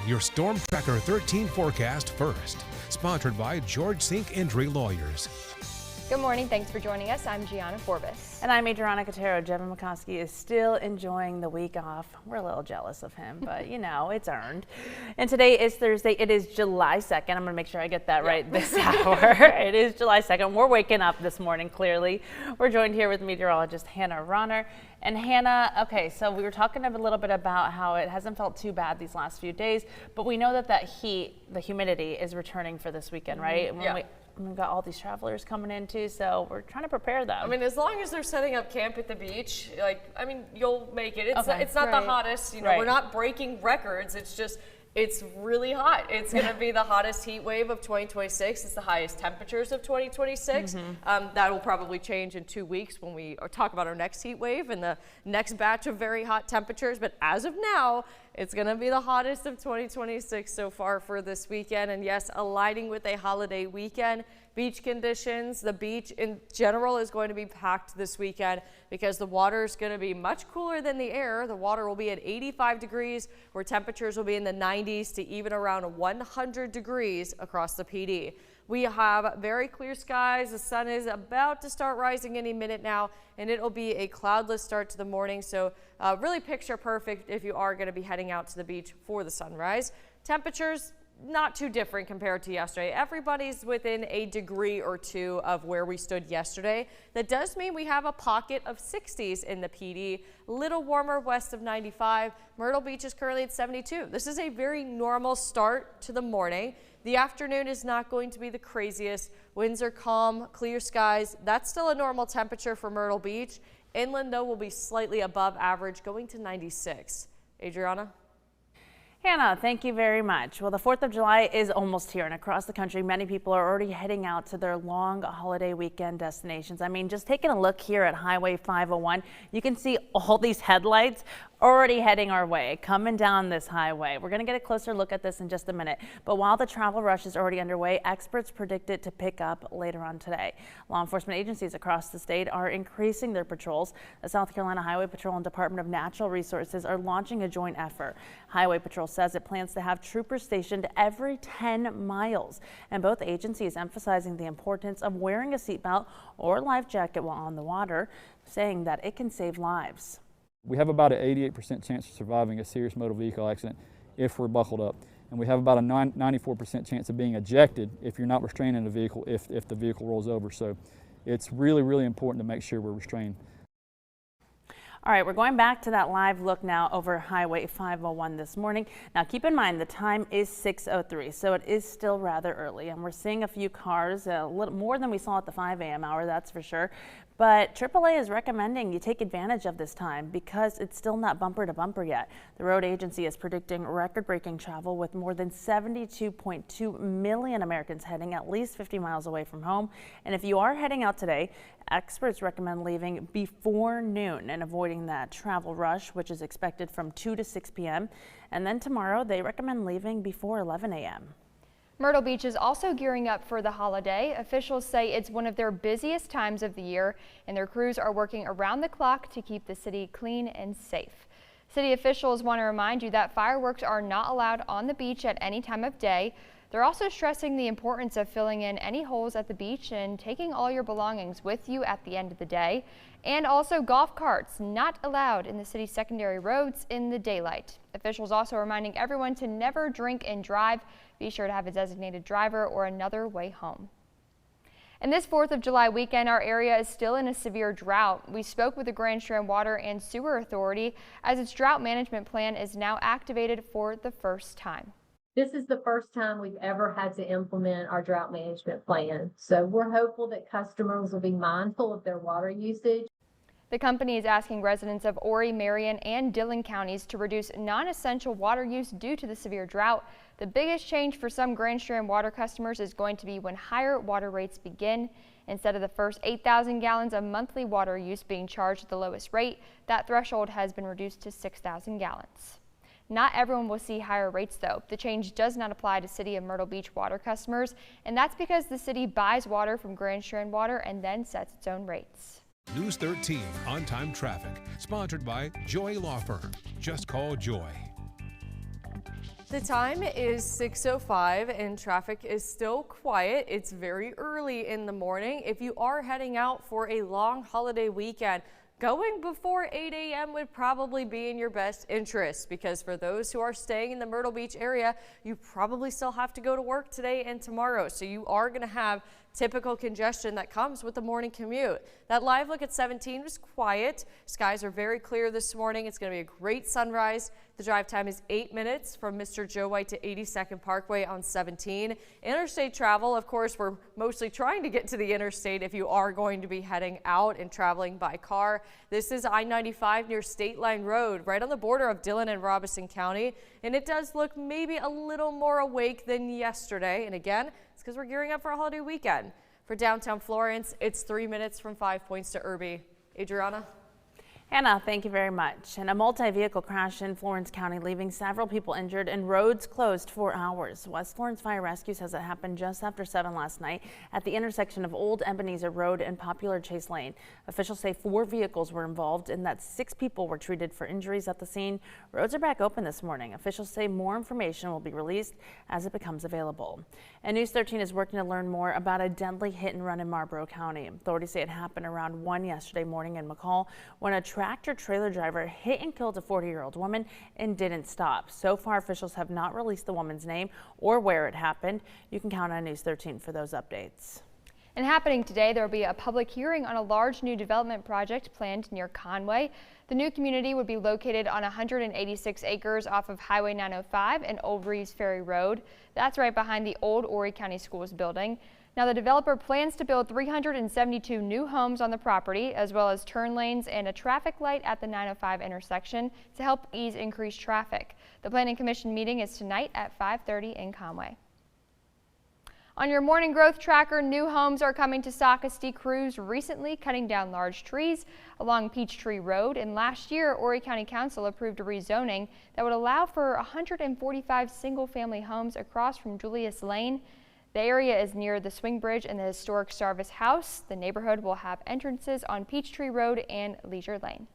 your Storm Tracker 13 forecast first. Sponsored by George Sink Injury Lawyers. Good morning. Thanks for joining us. I'm Gianna Forbes. And I'm Adriana Cotero. Jevin McCoskey is still enjoying the week off. We're a little jealous of him, but you know, it's earned. And today is Thursday. It is July 2nd. I'm going to make sure I get that right this hour. It is July 2nd. We're waking up this morning, clearly. We're joined here with meteorologist Hannah Ronner. And Hannah, okay, so we were talking a little bit about how it hasn't felt too bad these last few days, but we know that heat, the humidity is returning for this weekend, right? We've got all these travelers coming in too, so we're trying to prepare them. I mean, as long as they're setting up camp at the beach, you'll make it. It's not the hottest, we're not breaking records. It's just, it's really hot. It's going to be the hottest heat wave of 2026. It's the highest temperatures of 2026. That will probably change in 2 weeks when we talk about our next heat wave and the next batch of very hot temperatures. But as of now, it's going to be the hottest of 2026 so far for this weekend. And yes, aligning with a holiday weekend. Beach conditions, the beach in general is going to be packed this weekend because the water is going to be much cooler than the air. The water will be at 85 degrees, where temperatures will be in the 90s to even around 100 degrees across the PD. We have very clear skies. The sun is about to start rising any minute now, and it'll be a cloudless start to the morning. So really picture perfect if you are going to be heading out to the beach for the sunrise. Temperatures not too different compared to yesterday. Everybody's within a degree or two of where we stood yesterday. That does mean we have a pocket of 60s in the PD, a little warmer west of 95. Myrtle Beach is currently at 72. This is a very normal start to the morning. The afternoon is not going to be the craziest. Winds are calm, clear skies. That's still a normal temperature for Myrtle Beach. Inland, though, will be slightly above average, going to 96. Adriana? Hannah, thank you very much. Well, the 4th of July is almost here, and across the country, many people are already heading out to their long holiday weekend destinations. I mean, just taking a look here at Highway 501, you can see all these headlights already heading our way, coming down this highway. We're going to get a closer look at this in just a minute. But while the travel rush is already underway, experts predict it to pick up later on today. Law enforcement agencies across the state are increasing their patrols. The South Carolina Highway Patrol and Department of Natural Resources are launching a joint effort. Highway Patrol says it plans to have troopers stationed every 10 miles. And both agencies emphasizing the importance of wearing a seatbelt or life jacket while on the water, saying that it can save lives. We have about an 88% chance of surviving a serious motor vehicle accident if we're buckled up. And we have about a 94% chance of being ejected if you're not restraining the vehicle if the vehicle rolls over. So it's really, really important to make sure we're restrained. All right, we're going back to that live look now over Highway 501 this morning. Now keep in mind the time is 6:03, so it is still rather early, and we're seeing a few cars, a little more than we saw at the 5 a.m. hour, that's for sure. But AAA is recommending you take advantage of this time because it's still not bumper to bumper yet. The road agency is predicting record-breaking travel with more than 72.2 million Americans heading at least 50 miles away from home. And if you are heading out today, experts recommend leaving before noon and avoiding that travel rush, which is expected from 2 to 6 p.m. And then tomorrow, they recommend leaving before 11 a.m. Myrtle Beach is also gearing up for the holiday. Officials say it's one of their busiest times of the year, and their crews are working around the clock to keep the city clean and safe. City officials want to remind you that fireworks are not allowed on the beach at any time of day. They're also stressing the importance of filling in any holes at the beach and taking all your belongings with you at the end of the day. And also golf carts not allowed in the city's secondary roads in the daylight. Officials also reminding everyone to never drink and drive. Be sure to have a designated driver or another way home. And this 4th of July weekend, our area is still in a severe drought. We spoke with the Grand Strand Water and Sewer Authority as its drought management plan is now activated for the first time. This is the first time we've ever had to implement our drought management plan. So we're hopeful that customers will be mindful of their water usage. The company is asking residents of Horry, Marion, and Dillon counties to reduce non-essential water use due to the severe drought. The biggest change for some Grand Strand water customers is going to be when higher water rates begin. Instead of the first 8,000 gallons of monthly water use being charged at the lowest rate, that threshold has been reduced to 6,000 gallons. Not everyone will see higher rates, though. The change does not apply to City of Myrtle Beach water customers, and that's because the city buys water from Grand Strand Water and then sets its own rates. News 13 on-time traffic, sponsored by Joy Law Firm. Just call Joy. The time is 6:05 and traffic is still quiet. It's very early in the morning. If you are heading out for a long holiday weekend, going before 8 a.m. would probably be in your best interest, because for those who are staying in the Myrtle Beach area, you probably still have to go to work today and tomorrow. So you are going to have typical congestion that comes with the morning commute. That live look at 17 was quiet. Skies are very clear this morning. It's going to be a great sunrise. The drive time is 8 minutes from Mr. Joe White to 82nd Parkway on 17. Interstate travel, of course, we're mostly trying to get to the interstate if you are going to be heading out and traveling by car. This is I-95 near State Line Road, right on the border of Dillon and Robeson County. And it does look maybe a little more awake than yesterday. And again, it's because we're gearing up for a holiday weekend. For downtown Florence, it's 3 minutes from 5 Points to Irby. Adriana? Hannah, thank you very much. And a multi-vehicle crash in Florence County, leaving several people injured and roads closed for hours. West Florence Fire Rescue says it happened just after 7 last night at the intersection of Old Ebenezer Road and Popular Chase Lane. Officials say 4 vehicles were involved and that 6 people were treated for injuries at the scene. Roads are back open this morning. Officials say more information will be released as it becomes available. And News 13 is working to learn more about a deadly hit and run in Marlboro County. Authorities say it happened around 1 yesterday morning in McCall when a tractor-trailer driver hit and killed a 40-year-old woman and didn't stop. So far, officials have not released the woman's name or where it happened. You can count on News 13 for those updates. And happening today, there will be a public hearing on a large new development project planned near Conway. The new community would be located on 186 acres off of Highway 905 and Old Reeves Ferry Road. That's right behind the old Horry County Schools building. Now, the developer plans to build 372 new homes on the property, as well as turn lanes and a traffic light at the 905 intersection to help ease increased traffic. The Planning Commission meeting is tonight at 5:30 in Conway. On your morning growth tracker, new homes are coming to Sockasty. Crews recently cutting down large trees along Peachtree Road, and last year, Horry County Council approved a rezoning that would allow for 145 single-family homes across from Julius Lane. The area is near the swing bridge and the historic Starvis House. The neighborhood will have entrances on Peachtree Road and Leisure Lane.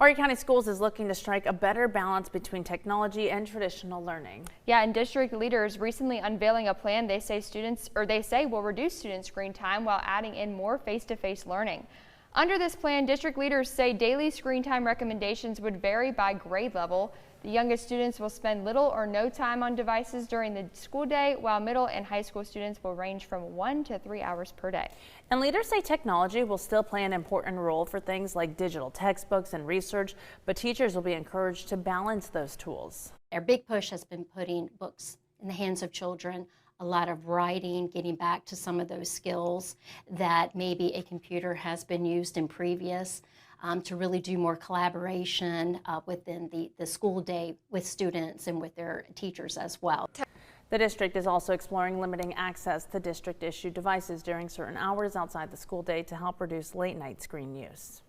Horry County Schools is looking to strike a better balance between technology and traditional learning. Yeah, and district leaders recently unveiling a plan they say will reduce student screen time while adding in more face-to-face learning. Under this plan, district leaders say daily screen time recommendations would vary by grade level. The youngest students will spend little or no time on devices during the school day, while middle and high school students will range from 1 to 3 hours per day. And leaders say technology will still play an important role for things like digital textbooks and research, but teachers will be encouraged to balance those tools. Our big push has been putting books in the hands of children, a lot of writing, getting back to some of those skills that maybe a computer has been used in previous. To really do more collaboration within the school day with students and with their teachers as well. The district is also exploring limiting access to district-issued devices during certain hours outside the school day to help reduce late-night screen use.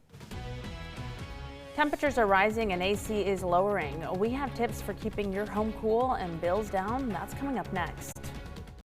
Temperatures are rising and AC is lowering. We have tips for keeping your home cool and bills down. That's coming up next.